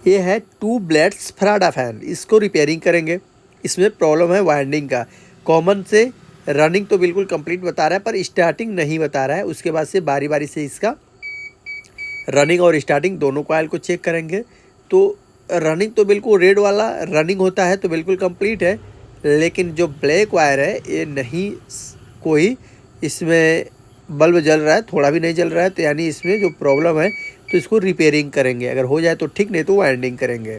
ये है 2 blades फराडा fan, इसको रिपेयरिंग करेंगे। इसमें प्रॉब्लम है वाइंडिंग का। कॉमन से रनिंग तो बिल्कुल कंप्लीट बता रहा है पर स्टार्टिंग नहीं बता रहा है। उसके बाद से बारी बारी से इसका रनिंग और स्टार्टिंग दोनों कॉइल को चेक करेंगे। तो रनिंग तो बिल्कुल रेड वाला रनिंग होता है तो बिल्कुल कंप्लीट है, लेकिन जो ब्लैक वायर है ये नहीं, कोई इसमें बल्ब जल रहा है, थोड़ा भी नहीं जल रहा है, तो यानी इसमें जो प्रॉब्लम है तो इसको रिपेयरिंग करेंगे। अगर हो जाए तो ठीक, नहीं तो वाइंडिंग करेंगे।